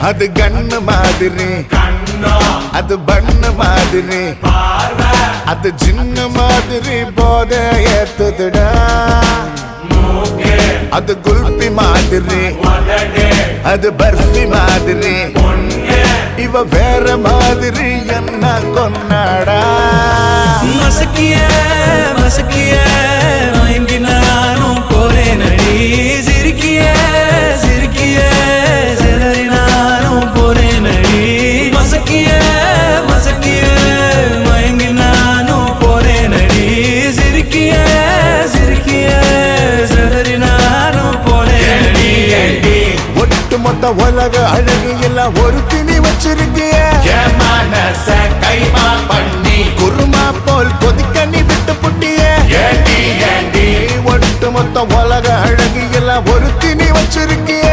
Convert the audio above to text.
அது கண்ணு மாதிரி, அது பண்ணு மாதிரி, அது சின்ன மாதிரி போத ஏத்துதுடா. அது குல்பி மாதிரி, அது பர்ஃபி மாதிரி, இவ வேற மாதிரி என்ன கொண்டாடா. மசக்கிய மசக்கிய மயங்கி நானும் போறேன் அடி. சிரிக்கிய சிரிக்கிய சிதறி நானும் போறேன் அடி. மசக்கிய மசக்கிய மயங்கி நானும் போறேன் அடி. சிரிக்கிய சிரிக்கிய சிதறி நானும் போறேன் அடி. ஒட்டு மொத்த உலக அழகு எல்லாம் ஒரு திணி வச்சிருக்கிய. மனச கைமா பண்ணி குருமா போல் கொதிக்க நீ விட்டு புட்டிய. ஏண்டி ஏண்டி ஒட்டு மொத்த உலக அழகு எல்லாம் ஒரு திணி வச்சிருக்கிய.